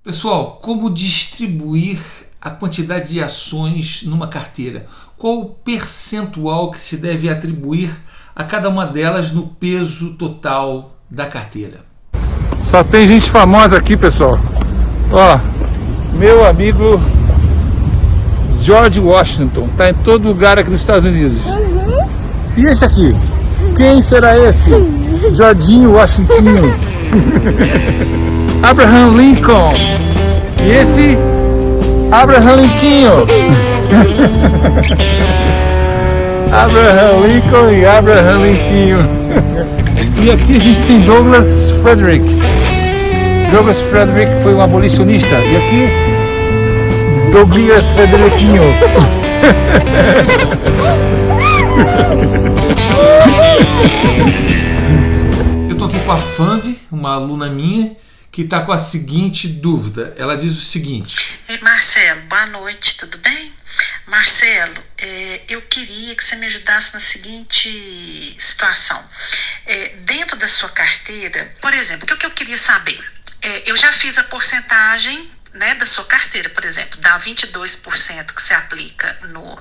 Pessoal, como distribuir a quantidade de ações numa carteira? Qual o percentual que se deve atribuir a cada uma delas no peso total da carteira? Só tem gente famosa aqui, pessoal. Ó, meu amigo George Washington, tá em todo lugar aqui nos Estados Unidos. E esse aqui? Quem será esse? Jorginho Washington. Abraham Lincoln. E esse? Abraham Lincoln. Abraham Lincoln e Abraham Lincoln. E aqui a gente tem Douglas Frederick. Douglas Frederick foi um abolicionista. E aqui, Douglas Frederiquinho. Eu estou aqui com a Fanvi, uma aluna minha, que está com a seguinte dúvida. Ela diz o seguinte: Marcelo, boa noite, tudo bem? Marcelo, eu queria que você me ajudasse na seguinte situação. Dentro da sua carteira, por exemplo, o que eu queria saber? Eu já fiz a porcentagem, né, da sua carteira, por exemplo, dá 22% que se aplica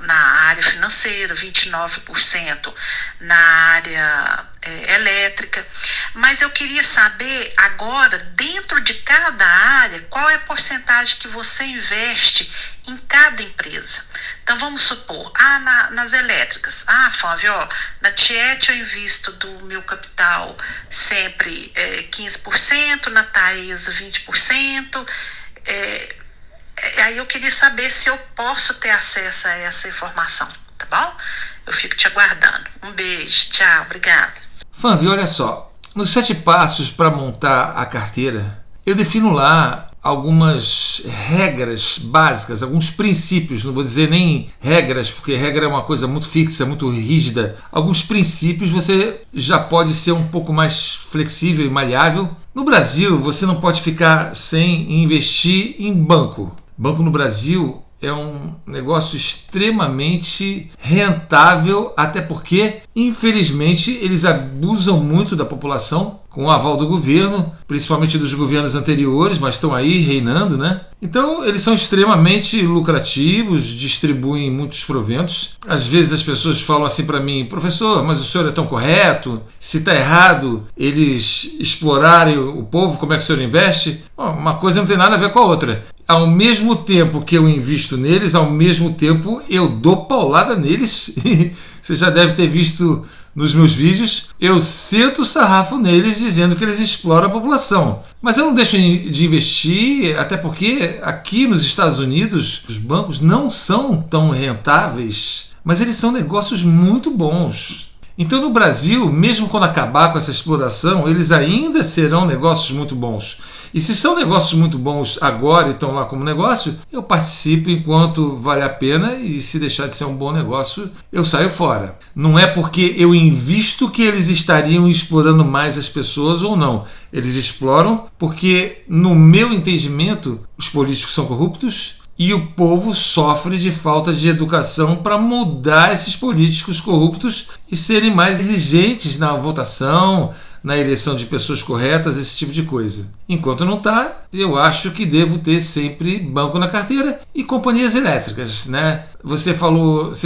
na área financeira, 29% na área elétrica, mas eu queria saber agora, dentro de cada área, qual é a porcentagem que você investe em cada empresa. Então vamos supor, nas elétricas, Fanvi, na Tiet eu invisto do meu capital sempre 15%, na Taesa 20%, aí eu queria saber se eu posso ter acesso a essa informação, tá bom? Eu fico te aguardando. Um beijo, tchau, obrigada. Fanvi, olha só, nos 7 passos para montar a carteira, eu defino lá algumas regras básicas, alguns princípios, não vou dizer nem regras, porque regra é uma coisa muito fixa, muito rígida. Alguns princípios você já pode ser um pouco mais flexível e maleável. No Brasil, você não pode ficar sem investir em banco. Banco no Brasil é um negócio extremamente rentável, até porque, infelizmente, eles abusam muito da população, com o aval do governo, principalmente dos governos anteriores, mas estão aí reinando, né? Então, eles são extremamente lucrativos, distribuem muitos proventos. Às vezes as pessoas falam assim para mim: professor, mas o senhor é tão correto? Se está errado eles explorarem o povo, como é que o senhor investe? Uma coisa não tem nada a ver com a outra. Ao mesmo tempo que eu invisto neles, ao mesmo tempo eu dou paulada neles. Você já deve ter visto nos meus vídeos, eu sento o sarrafo neles dizendo que eles exploram a população. Mas eu não deixo de investir, até porque aqui nos Estados Unidos os bancos não são tão rentáveis, mas eles são negócios muito bons. Então no Brasil, mesmo quando acabar com essa exploração, eles ainda serão negócios muito bons. E se são negócios muito bons agora e estão lá como negócio, eu participo enquanto vale a pena, e se deixar de ser um bom negócio, eu saio fora. Não é porque eu invisto que eles estariam explorando mais as pessoas ou não. Eles exploram porque, no meu entendimento, os políticos são corruptos e o povo sofre de falta de educação para mudar esses políticos corruptos e serem mais exigentes na votação, na eleição de pessoas corretas, esse tipo de coisa. Enquanto não está, eu acho que devo ter sempre banco na carteira e companhias elétricas, né? Você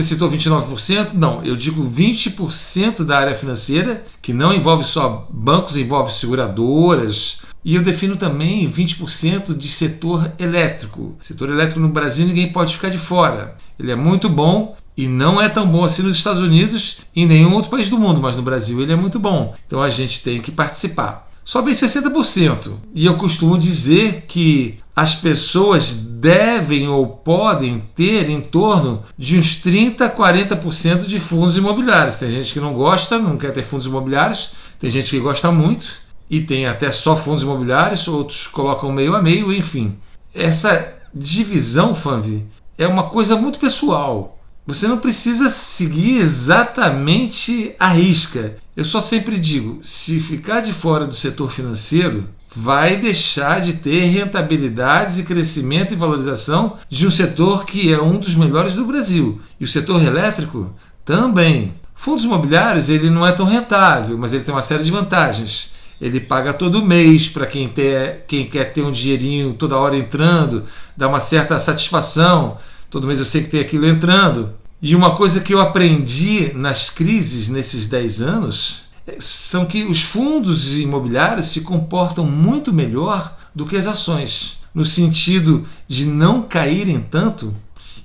citou 29%? Não, eu digo 20% da área financeira, que não envolve só bancos, envolve seguradoras. E eu defino também 20% de setor elétrico. Setor elétrico no Brasil ninguém pode ficar de fora. Ele é muito bom e não é tão bom assim nos Estados Unidos e em nenhum outro país do mundo, mas no Brasil ele é muito bom. Então a gente tem que participar. Sobe em 60%. E eu costumo dizer que as pessoas devem ou podem ter em torno de uns 30% a 40% de fundos imobiliários. Tem gente que não gosta, não quer ter fundos imobiliários. Tem gente que gosta muito e tem até só fundos imobiliários, outros colocam meio a meio, enfim. Essa divisão, Fanvi, é uma coisa muito pessoal. Você não precisa seguir exatamente à risca. Eu só sempre digo, se ficar de fora do setor financeiro, vai deixar de ter rentabilidades e crescimento e valorização de um setor que é um dos melhores do Brasil. E o setor elétrico também. Fundos imobiliários, ele não é tão rentável, mas ele tem uma série de vantagens. ele paga todo mês para quem quer ter um dinheirinho toda hora entrando, dá uma certa satisfação. Todo mês eu sei que tem aquilo entrando. E uma coisa que eu aprendi nas crises nesses 10 anos são que os fundos imobiliários se comportam muito melhor do que as ações, no sentido de não caírem tanto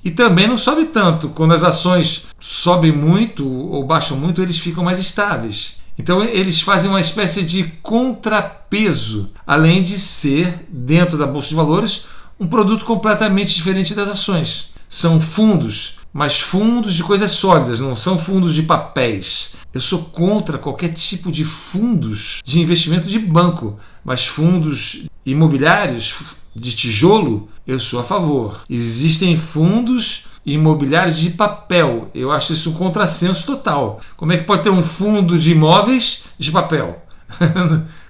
e também não sobe tanto. Quando as ações sobem muito ou baixam muito, eles ficam mais estáveis. Então eles fazem uma espécie de contrapeso, além de ser, dentro da Bolsa de Valores, um produto completamente diferente das ações. São fundos, mas fundos de coisas sólidas, não são fundos de papéis. Eu sou contra qualquer tipo de fundos de investimento de banco, mas fundos imobiliários de tijolo, eu sou a favor. Existem fundos imobiliários de papel. Eu acho isso um contrassenso total. Como é que pode ter um fundo de imóveis de papel?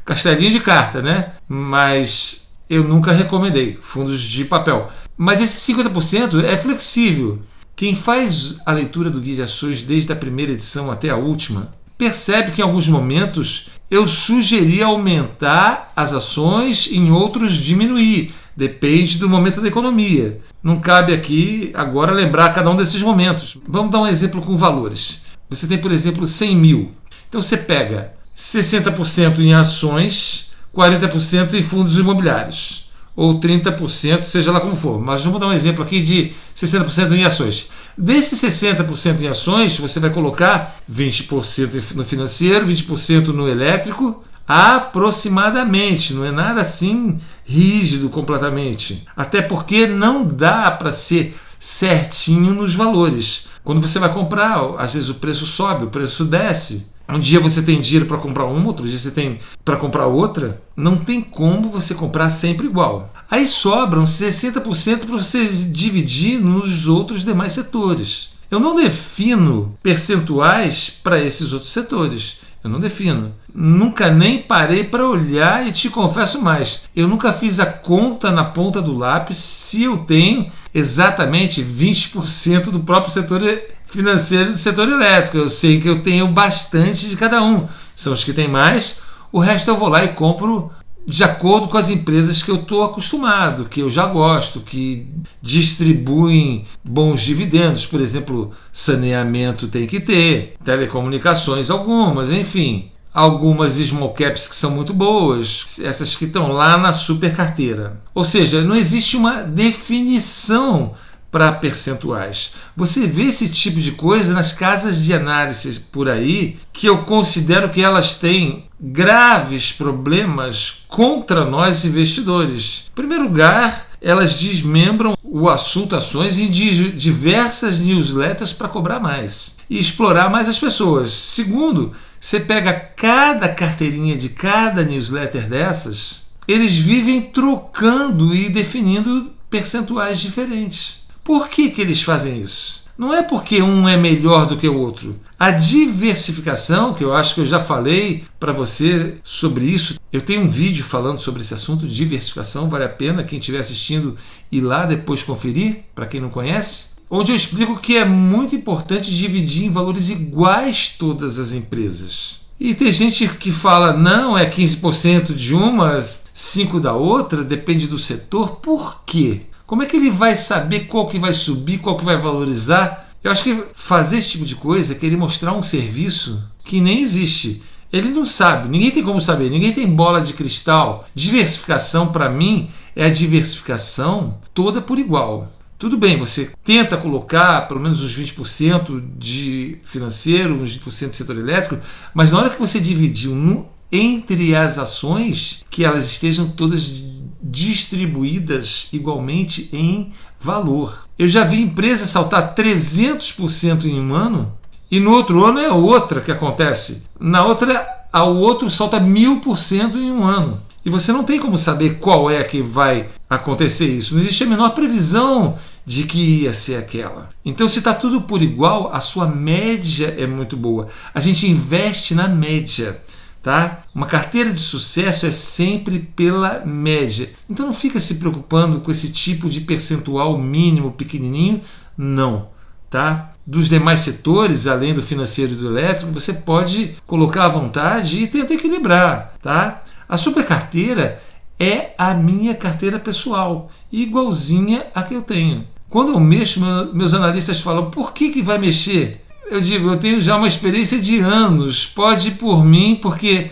Castelinho de carta, né? Mas eu nunca recomendei fundos de papel. Mas esse 50% é flexível. Quem faz a leitura do Guia de Ações desde a primeira edição até a última, percebe que em alguns momentos eu sugeri aumentar as ações, em outros diminuir. Depende do momento da economia. Não cabe aqui agora lembrar cada um desses momentos. Vamos dar um exemplo com valores. Você tem, por exemplo, 100 mil. Então você pega 60% em ações, 40% em fundos imobiliários. Ou 30%, seja lá como for. Mas vamos dar um exemplo aqui de 60% em ações. Desses 60% em ações, você vai colocar 20% no financeiro, 20% no elétrico, aproximadamente. Não é nada assim rígido completamente. Até porque não dá para ser certinho nos valores. Quando você vai comprar, às vezes o preço sobe, o preço desce. Um dia você tem dinheiro para comprar uma, outro dia você tem para comprar outra. Não tem como você comprar sempre igual. Aí sobram 60% para você dividir nos outros demais setores. Eu não defino percentuais para esses outros setores. Eu não defino. Nunca nem parei para olhar e te confesso mais. Eu nunca fiz a conta na ponta do lápis se eu tenho exatamente 20% do próprio setor financeiro e do setor elétrico. Eu sei que eu tenho bastante de cada um. São os que têm mais. O resto eu vou lá e compro de acordo com as empresas que eu estou acostumado, que eu já gosto, que distribuem bons dividendos. Por exemplo, saneamento tem que ter, telecomunicações algumas, enfim. Algumas small caps que são muito boas, essas que estão lá na super carteira. Ou seja, não existe uma definição para percentuais. Você vê esse tipo de coisa nas casas de análise por aí, que eu considero que elas têm graves problemas contra nós investidores. Em primeiro lugar, elas desmembram o assunto ações em diversas newsletters para cobrar mais e explorar mais as pessoas. Segundo, você pega cada carteirinha de cada newsletter dessas, eles vivem trocando e definindo percentuais diferentes. Por que eles fazem isso? Não é porque um é melhor do que o outro. A diversificação, que eu acho que eu já falei para você sobre isso, eu tenho um vídeo falando sobre esse assunto de diversificação, vale a pena quem estiver assistindo ir lá depois conferir, para quem não conhece, onde eu explico que é muito importante dividir em valores iguais todas as empresas. E tem gente que fala, não, é 15% de uma, 5% da outra, depende do setor. Por quê? Como é que ele vai saber qual que vai subir, qual que vai valorizar? Eu acho que fazer esse tipo de coisa é querer mostrar um serviço que nem existe. Ele não sabe, ninguém tem como saber, ninguém tem bola de cristal. Diversificação, para mim, é a diversificação toda por igual. Tudo bem, você tenta colocar pelo menos uns 20% de financeiro, uns 20% de setor elétrico, mas na hora que você dividiu entre as ações, que elas estejam todas distribuídas igualmente em valor. Eu já vi empresas saltar 300% em um ano e no outro ano é outra que acontece. Na outra, o outro salta 1000% em um ano. E você não tem como saber qual é que vai acontecer isso. Não existe a menor previsão de que ia ser aquela. Então, se está tudo por igual, a sua média é muito boa. A gente investe na média. Tá? Uma carteira de sucesso é sempre pela média. Então não fica se preocupando com esse tipo de percentual mínimo pequenininho, não. Tá? dos demais setores, além do financeiro e do elétrico, você pode colocar à vontade e tentar equilibrar, tá? A supercarteira é a minha carteira pessoal, igualzinha a que eu tenho. Quando eu mexo, meus analistas falam, por que vai mexer? Eu digo, eu tenho já uma experiência de anos, pode ir por mim, porque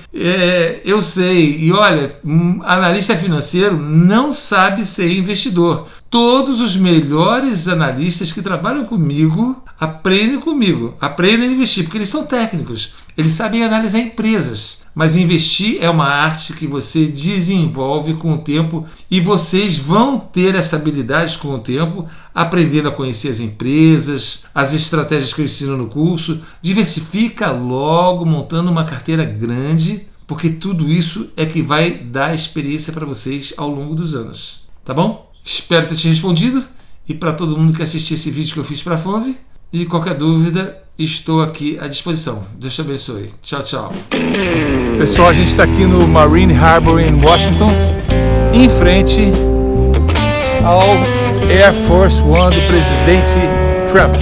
eu sei. E olha, analista financeiro não sabe ser investidor. Todos os melhores analistas que trabalham comigo aprendem a investir, porque eles são técnicos, eles sabem analisar empresas. Mas investir é uma arte que você desenvolve com o tempo e vocês vão ter essa habilidade com o tempo, aprendendo a conhecer as empresas, as estratégias que eu ensino no curso. Diversifica logo, montando uma carteira grande, porque tudo isso é que vai dar experiência para vocês ao longo dos anos. Tá bom? Espero ter te respondido. E para todo mundo que assistiu esse vídeo que eu fiz para a FONV, e qualquer dúvida, estou aqui à disposição. Deus te abençoe. Tchau, tchau. Pessoal, a gente está aqui no Marine Harbor em Washington, em frente ao Air Force One do presidente Trump.